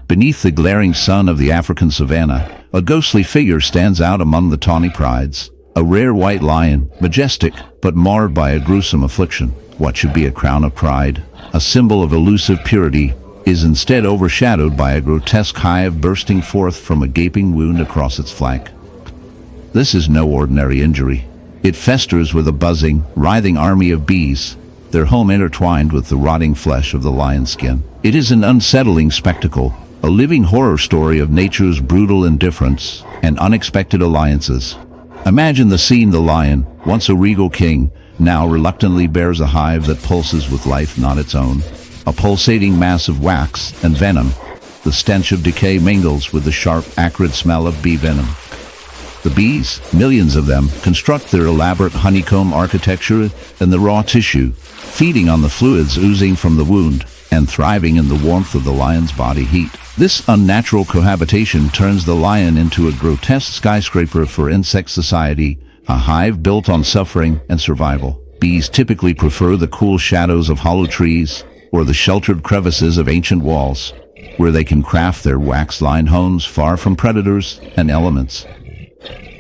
Beneath the glaring sun of the African savanna, a ghostly figure stands out among the tawny prides. A rare white lion, majestic, but marred by a gruesome affliction. What should be a crown of pride, a symbol of elusive purity, is instead overshadowed by a grotesque hive bursting forth from a gaping wound across its flank. This is no ordinary injury. It festers with a buzzing, writhing army of bees, their home intertwined with the rotting flesh of the lion's skin. It is an unsettling spectacle, a living horror story of nature's brutal indifference and unexpected alliances. Imagine the scene: the lion, once a regal king, now reluctantly bears a hive that pulses with life not its own. A pulsating mass of wax and venom. The stench of decay mingles with the sharp, acrid smell of bee venom. The bees, millions of them, construct their elaborate honeycomb architecture in the raw tissue, feeding on the fluids oozing from the wound and thriving in the warmth of the lion's body heat. This unnatural cohabitation turns the lion into a grotesque skyscraper for insect society, a hive built on suffering and survival. Bees typically prefer the cool shadows of hollow trees or the sheltered crevices of ancient walls, where they can craft their wax-lined homes far from predators and elements.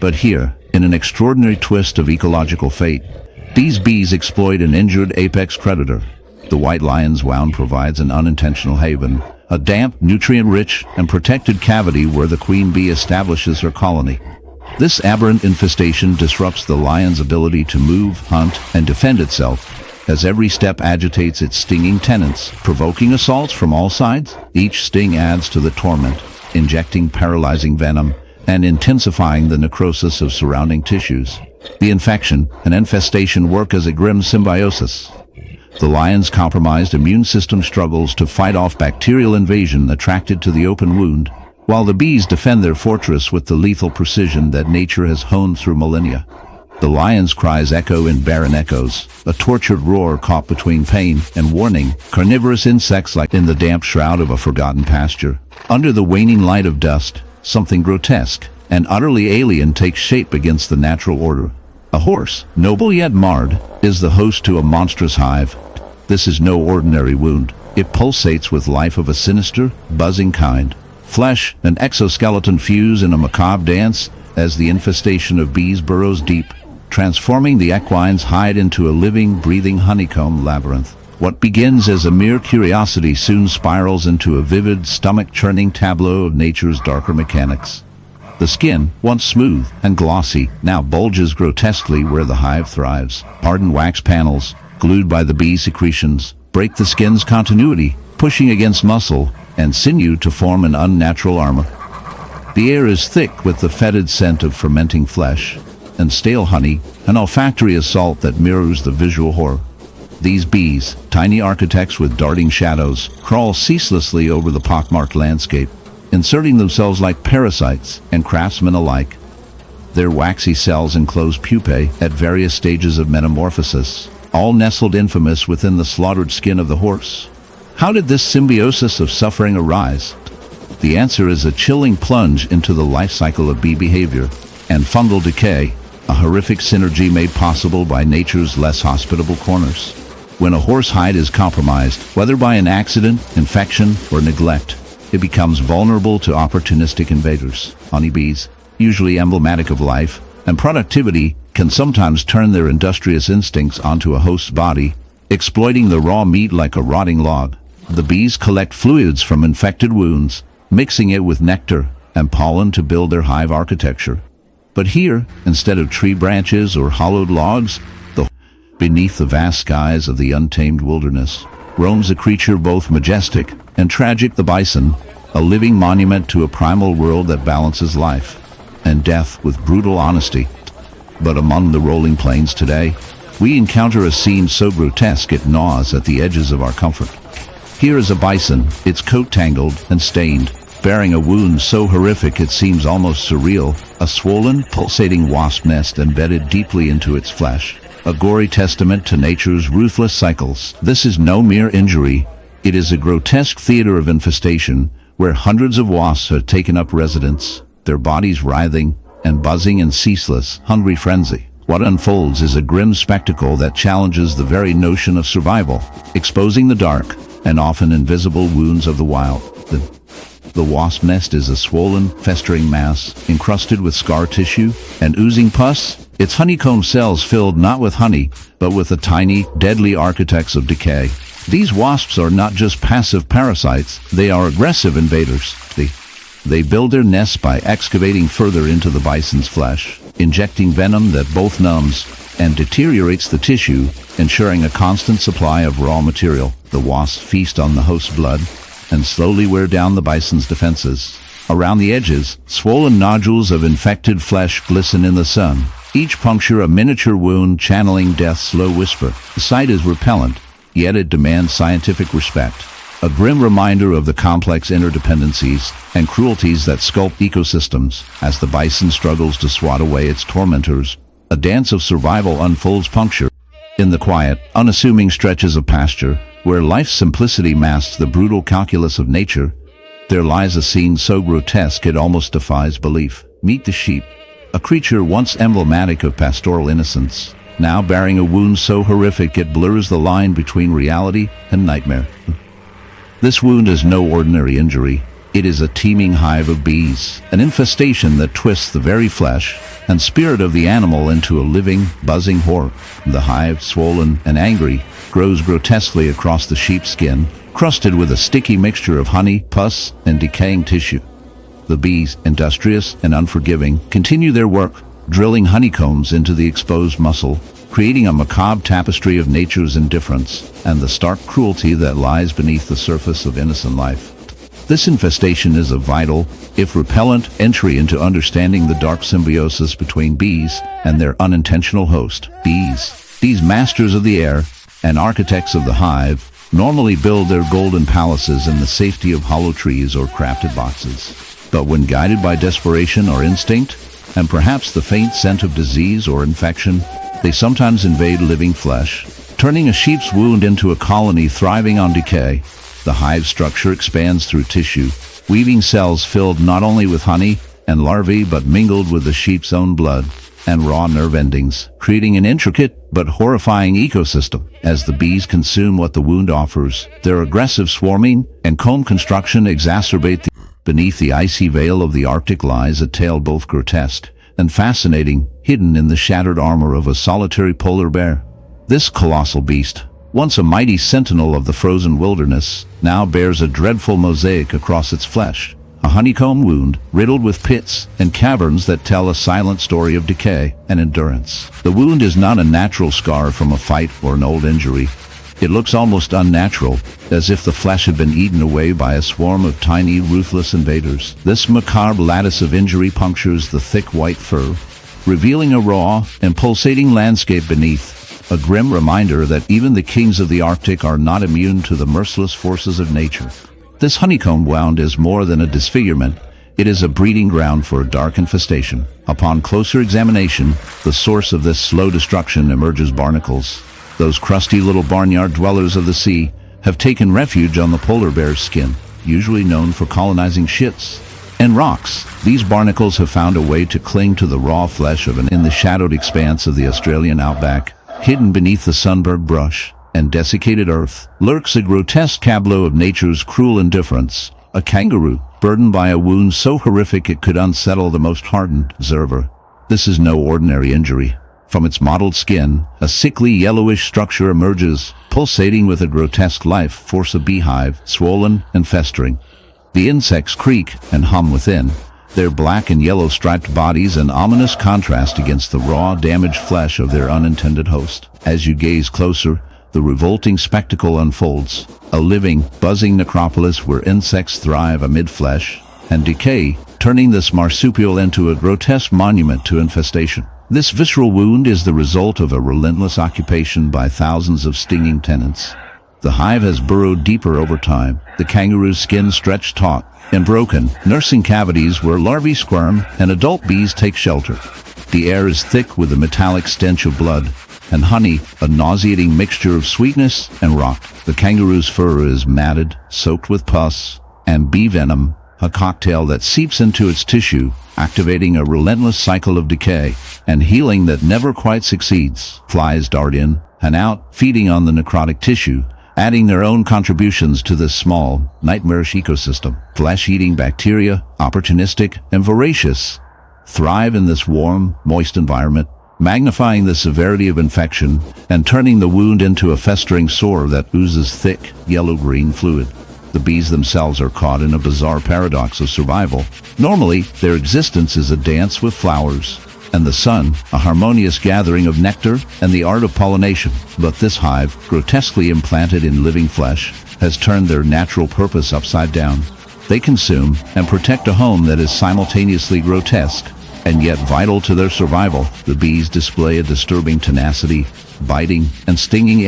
But here, in an extraordinary twist of ecological fate, these bees exploit an injured apex predator. The white lion's wound provides an unintentional haven, a damp, nutrient-rich, and protected cavity where the queen bee establishes her colony. This aberrant infestation disrupts the lion's ability to move, hunt, and defend itself, as every step agitates its stinging tenants, provoking assaults from all sides. Each sting adds to the torment, injecting paralyzing venom and intensifying the necrosis of surrounding tissues. The infection and infestation work as a grim symbiosis. The lion's compromised immune system struggles to fight off bacterial invasion attracted to the open wound, while the bees defend their fortress with the lethal precision that nature has honed through millennia. The lion's cries echo in barren echoes, a tortured roar caught between pain and warning, carnivorous insects like in the damp shroud of a forgotten pasture. Under the waning light of dusk, something grotesque and utterly alien takes shape against the natural order. A horse, noble yet marred, is the host to a monstrous hive. This is no ordinary wound. It pulsates with life of a sinister, buzzing kind. Flesh and exoskeleton fuse in a macabre dance as the infestation of bees burrows deep, transforming the equine's hide into a living, breathing honeycomb labyrinth. What begins as a mere curiosity soon spirals into a vivid, stomach-churning tableau of nature's darker mechanics. The skin, once smooth and glossy, now bulges grotesquely where the hive thrives. Hardened wax panels, glued by the bee secretions, break the skin's continuity, pushing against muscle and sinew to form an unnatural armor. The air is thick with the fetid scent of fermenting flesh and stale honey, an olfactory assault that mirrors the visual horror. These bees, tiny architects with darting shadows, crawl ceaselessly over the pockmarked landscape, inserting themselves like parasites and craftsmen alike. Their waxy cells enclose pupae at various stages of metamorphosis, all nestled infamous within the slaughtered skin of the horse. How did this symbiosis of suffering arise? The answer is a chilling plunge into the life cycle of bee behavior and fungal decay, a horrific synergy made possible by nature's less hospitable corners. When a horse hide is compromised, whether by an accident, infection, or neglect, it becomes vulnerable to opportunistic invaders. Honeybees, usually emblematic of life and productivity, can sometimes turn their industrious instincts onto a host's body, exploiting the raw meat like a rotting log. The bees collect fluids from infected wounds, mixing it with nectar and pollen to build their hive architecture. But here, instead of tree branches or hollowed logs, beneath the vast skies of the untamed wilderness, roams a creature both majestic and tragic: the bison, a living monument to a primal world that balances life and death with brutal honesty. But among the rolling plains today, we encounter a scene so grotesque it gnaws at the edges of our comfort. Here is a bison, its coat tangled and stained, bearing a wound so horrific it seems almost surreal, a swollen, pulsating wasp nest embedded deeply into its flesh, a gory testament to nature's ruthless cycles. This is no mere injury. It is a grotesque theater of infestation, where hundreds of wasps have taken up residence, their bodies writhing and buzzing in ceaseless, hungry frenzy. What unfolds is a grim spectacle that challenges the very notion of survival, exposing the dark and often invisible wounds of the wild. The wasp nest is a swollen, festering mass, encrusted with scar tissue and oozing pus. Its honeycomb cells filled not with honey, but with the tiny, deadly architects of decay. These wasps are not just passive parasites, they are aggressive invaders. They build their nests by excavating further into the bison's flesh, injecting venom that both numbs and deteriorates the tissue, ensuring a constant supply of raw material. The wasps feast on the host's blood and slowly wear down the bison's defenses. Around the edges, swollen nodules of infected flesh glisten in the sun. Each puncture a miniature wound channeling death's slow whisper. The sight is repellent, yet it demands scientific respect. A grim reminder of the complex interdependencies and cruelties that sculpt ecosystems. As the bison struggles to swat away its tormentors, a dance of survival unfolds puncture. In the quiet, unassuming stretches of pasture, where life's simplicity masks the brutal calculus of nature, there lies a scene so grotesque it almost defies belief. Meet the sheep, a creature once emblematic of pastoral innocence, now bearing a wound so horrific it blurs the line between reality and nightmare. This wound is no ordinary injury. It is a teeming hive of bees, an infestation that twists the very flesh and spirit of the animal into a living, buzzing horror. The hive, swollen and angry, grows grotesquely across the sheep's skin, crusted with a sticky mixture of honey, pus, and decaying tissue. The bees, industrious and unforgiving, continue their work, drilling honeycombs into the exposed muscle, creating a macabre tapestry of nature's indifference and the stark cruelty that lies beneath the surface of innocent life. This infestation is a vital, if repellent, entry into understanding the dark symbiosis between bees and their unintentional host. Bees, these masters of the air and architects of the hive, normally build their golden palaces in the safety of hollow trees or crafted boxes. But when guided by desperation or instinct, and perhaps the faint scent of disease or infection, they sometimes invade living flesh, turning a sheep's wound into a colony thriving on decay. The hive structure expands through tissue, weaving cells filled not only with honey and larvae but mingled with the sheep's own blood and raw nerve endings, creating an intricate but horrifying ecosystem. As the bees consume what the wound offers, their aggressive swarming and comb construction exacerbate. Beneath the icy veil of the Arctic lies a tale both grotesque and fascinating, hidden in the shattered armor of a solitary polar bear. This colossal beast, once a mighty sentinel of the frozen wilderness, now bears a dreadful mosaic across its flesh, a honeycomb wound riddled with pits and caverns that tell a silent story of decay and endurance. The wound is not a natural scar from a fight or an old injury. It looks almost unnatural, as if the flesh had been eaten away by a swarm of tiny, ruthless invaders. This macabre lattice of injury punctures the thick white fur, revealing a raw and pulsating landscape beneath, a grim reminder that even the kings of the Arctic are not immune to the merciless forces of nature. This honeycomb wound is more than a disfigurement. It is a breeding ground for a dark infestation. Upon closer examination, the source of this slow destruction emerges. Barnacles, those crusty little barnyard dwellers of the sea, have taken refuge on the polar bear's skin, usually known for colonizing shits and rocks. These barnacles have found a way to cling to the raw flesh of in the shadowed expanse of the Australian outback. Hidden beneath the sunburned brush and desiccated earth lurks a grotesque tableau of nature's cruel indifference. A kangaroo, burdened by a wound so horrific it could unsettle the most hardened observer. This is no ordinary injury. From its mottled skin, a sickly yellowish structure emerges, pulsating with a grotesque life force. A beehive, swollen and festering. The insects creak and hum within, their black and yellow striped bodies an ominous contrast against the raw, damaged flesh of their unintended host. As you gaze closer, the revolting spectacle unfolds, a living, buzzing necropolis where insects thrive amid flesh and decay, turning this marsupial into a grotesque monument to infestation. This visceral wound is the result of a relentless occupation by thousands of stinging tenants. The hive has burrowed deeper over time, the kangaroo's skin stretched taut and broken, nursing cavities where larvae squirm and adult bees take shelter. The air is thick with the metallic stench of blood and honey, a nauseating mixture of sweetness and rot. The kangaroo's fur is matted, soaked with pus and bee venom, a cocktail that seeps into its tissue, activating a relentless cycle of decay and healing that never quite succeeds. Flies dart in and out, feeding on the necrotic tissue, adding their own contributions to this small, nightmarish ecosystem. Flesh-eating bacteria, opportunistic and voracious, thrive in this warm, moist environment, magnifying the severity of infection and turning the wound into a festering sore that oozes thick, yellow-green fluid. The bees themselves are caught in a bizarre paradox of survival. Normally, their existence is a dance with flowers, and the sun, a harmonious gathering of nectar and the art of pollination. But this hive, grotesquely implanted in living flesh, has turned their natural purpose upside down. They consume and protect a home that is simultaneously grotesque and yet vital to their survival. The bees display a disturbing tenacity, biting and stinging